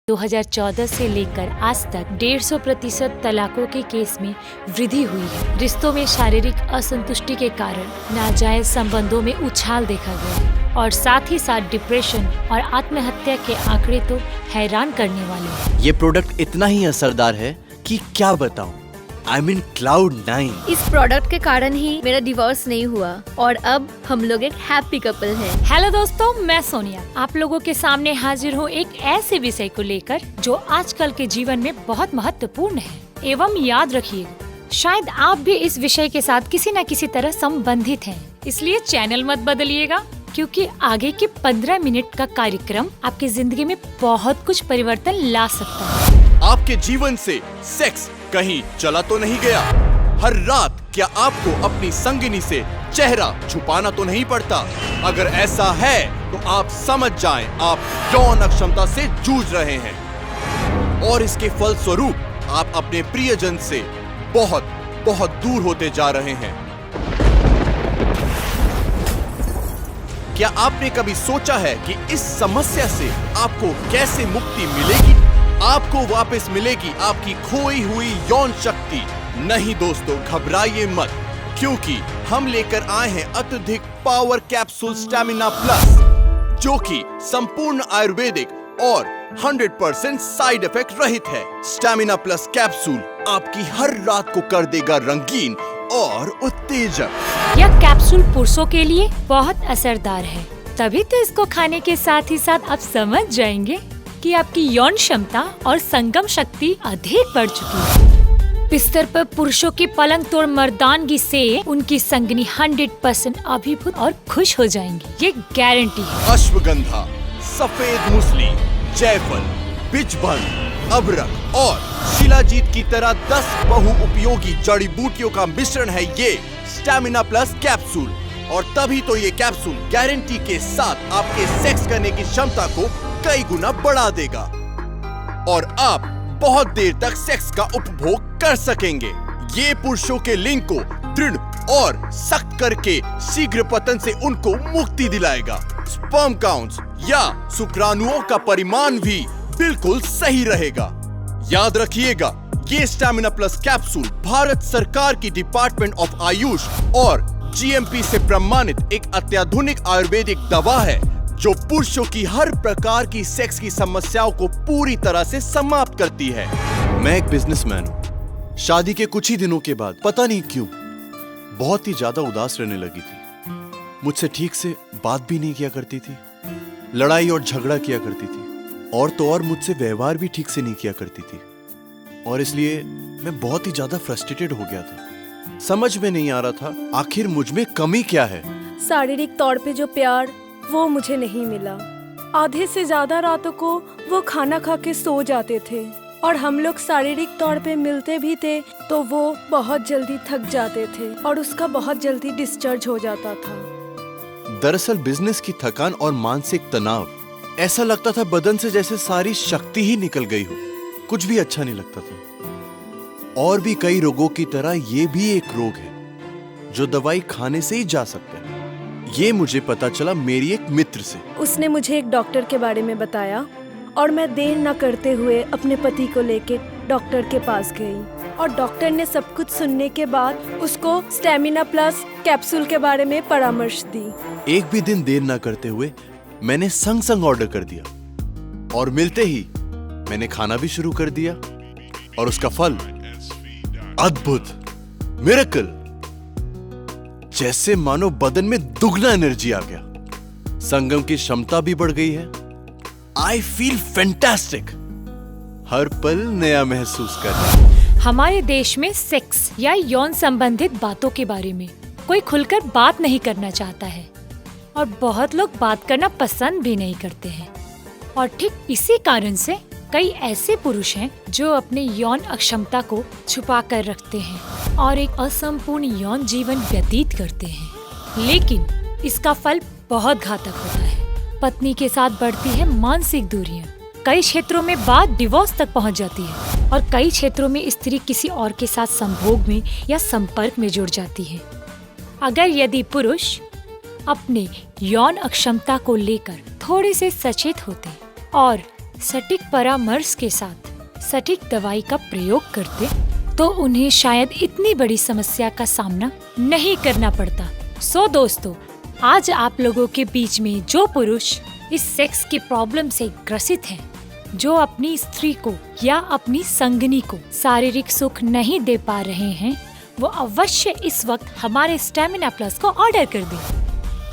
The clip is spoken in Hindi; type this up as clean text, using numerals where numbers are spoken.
2014 से लेकर आज तक 150% तलाकों के केस में वृद्धि हुई है। रिश्तों में शारीरिक असंतुष्टि के कारण नाजायज संबंधों में उछाल देखा गया और साथ ही साथ डिप्रेशन और आत्महत्या के आंकड़े तो हैरान करने वाले हैं। ये प्रोडक्ट इतना ही असरदार है कि क्या बताऊं। I mean Cloud 9। इस प्रोडक्ट के कारण ही मेरा डिवोर्स नहीं हुआ और अब हम लोग एक हैप्पी कपल हैं। हेलो दोस्तों, मैं सोनिया आप लोगों के सामने हाजिर हूँ एक ऐसे विषय को लेकर जो आजकल के जीवन में बहुत महत्वपूर्ण है। एवं याद रखिए, शायद आप भी इस विषय के साथ किसी न किसी तरह संबंधित हैं। इसलिए चैनल मत बदलिएगा, क्योंकि आगे के 15 मिनट का कार्यक्रम आपकी जिंदगी में बहुत कुछ परिवर्तन ला सकता है। आपके जीवन से सेक्स कहीं चला तो नहीं गया? हर रात क्या आपको अपनी संगिनी से चेहरा छुपाना तो नहीं पड़ता? अगर ऐसा है तो आप समझ जाएं, आप यौन अक्षमता से जूझ रहे हैं और इसके फलस्वरूप आप अपने प्रियजन से बहुत बहुत दूर होते जा रहे हैं। क्या आपने कभी सोचा है कि इस समस्या से आपको कैसे मुक्ति मिलेगी? आपको वापस मिलेगी आपकी खोई हुई यौन शक्ति। नहीं दोस्तों, घबराइए मत, क्योंकि हम लेकर आए हैं अत्यधिक पावर कैप्सूल स्टैमिना प्लस, जो कि संपूर्ण आयुर्वेदिक और 100% साइड इफेक्ट रहित है। स्टैमिना प्लस कैप्सूल आपकी हर रात को कर देगा रंगीन और उत्तेजक। यह कैप्सूल पुरुषों के लिए बहुत असरदार है, तभी तो इसको खाने के साथ ही साथ आप समझ जाएंगे कि आपकी यौन क्षमता और संगम शक्ति अधिक बढ़ चुकी है। बिस्तर पर पुरुषों की पलंग तोड़ मर्दानगी से उनकी संगिनी 100% अभिभूत और खुश हो जाएंगी, ये गारंटी है। अश्वगंधा, सफेद मूसली, जायफल, बिजबन, अबरक और शिलाजीत की तरह 10 बहुउपयोगी जड़ी बूटियों का मिश्रण है ये स्टैमिना प्लस कैप्सूल। और तभी तो ये कैप्सूल गारंटी के साथ आपके सेक्स करने की क्षमता को कई गुना बढ़ा देगा और आप बहुत देर तक सेक्स का उपभोग कर सकेंगे। ये पुरुषों के लिंग को दृढ़ और सख्त करके शीघ्र पतन से उनको मुक्ति दिलाएगा। स्पर्म काउंट्स या शुक्राणुओं का परिमाण भी बिल्कुल सही रहेगा। याद रखिएगा, ये स्टैमिना प्लस कैप्सूल भारत सरकार की डिपार्टमेंट ऑफ आयुष और GMP से प्रमाणित एक अत्याधुनिक आयुर्वेदिक दवा है जो पुरुषों की हर प्रकार की सेक्स की समस्याओं को पूरी तरह से समाप्त करती है। मैं एक बिजनेसमैन हूँ। शादी के कुछ ही दिनों के बाद पता नहीं क्यों बहुत ही ज्यादा उदास रहने लगी थी। मुझसे ठीक से बात भी नहीं किया करती थी, लड़ाई और झगड़ा किया करती थी और तो और मुझसे व्यवहार भी ठीक से नहीं किया करती थी और इसलिए मैं बहुत ही ज्यादा फ्रस्ट्रेटेड हो गया था। समझ में नहीं आ रहा था आखिर मुझ में कमी क्या है। शारीरिक तौर पे जो प्यार वो मुझे नहीं मिला। आधे से ज्यादा रातों को वो खाना खा के सो जाते थे और हम लोग शारीरिक तौर पे मिलते भी थे तो वो बहुत जल्दी थक जाते थे और उसका बहुत जल्दी डिस्चार्ज हो जाता था। दरअसल बिजनेस की थकान और मानसिक तनाव, ऐसा लगता था बदन से जैसे सारी शक्ति ही निकल गई हो, कुछ भी अच्छा नहीं लगता था। और भी कई रोगों की तरह ये भी एक रोग है जो दवाई खाने से ही जा सकता है। ये मुझे पता चला मेरी एक मित्र से। उसने मुझे एक डॉक्टर के बारे में बताया और मैं देर न करते हुए अपने पति को लेके डॉक्टर के पास गई और डॉक्टर ने सब कुछ सुनने के बाद उसको स्टैमिना प्लस कैप्सूल के बारे में परामर्श दी। एक भी दिन देर न करते हुए मैंने संग संग ऑर्डर कर दिया और मिलते ही मैंने खाना भी शुरू कर दिया और उसका फल अद्भुत, मिरेकल, जैसे मानो बदन में दुगना एनर्जी आ गया। संगम की क्षमता भी बढ़ गई है। I feel fantastic. हर पल नया महसूस कर रहा हूं। हमारे देश में सेक्स या यौन संबंधित बातों के बारे में कोई खुलकर बात नहीं करना चाहता है और बहुत लोग बात करना पसंद भी नहीं करते हैं और ठीक इसी कारण से कई ऐसे पुरुष हैं जो अपने यौन अक्षमता को छुपा कर रखते हैं और एक असंपूर्ण यौन जीवन व्यतीत करते हैं। लेकिन इसका फल बहुत घातक होता है। पत्नी के साथ बढ़ती है मानसिक दूरियां, कई क्षेत्रों में बात डिवोर्स तक पहुंच जाती है और कई क्षेत्रों में स्त्री किसी और के साथ संभोग में या संपर्क में जुड़ जाती है। अगर यदि पुरुष अपने यौन अक्षमता को लेकर थोड़े से सचेत होते और सटीक परामर्श के साथ सटीक दवाई का प्रयोग करते तो उन्हें शायद इतनी बड़ी समस्या का सामना नहीं करना पड़ता। सो दोस्तों, आज आप लोगों के बीच में जो पुरुष इस सेक्स की प्रॉब्लम से ग्रसित हैं, जो अपनी स्त्री को या अपनी संगनी को शारीरिक सुख नहीं दे पा रहे हैं, वो अवश्य इस वक्त हमारे स्टैमिना प्लस को ऑर्डर कर दें।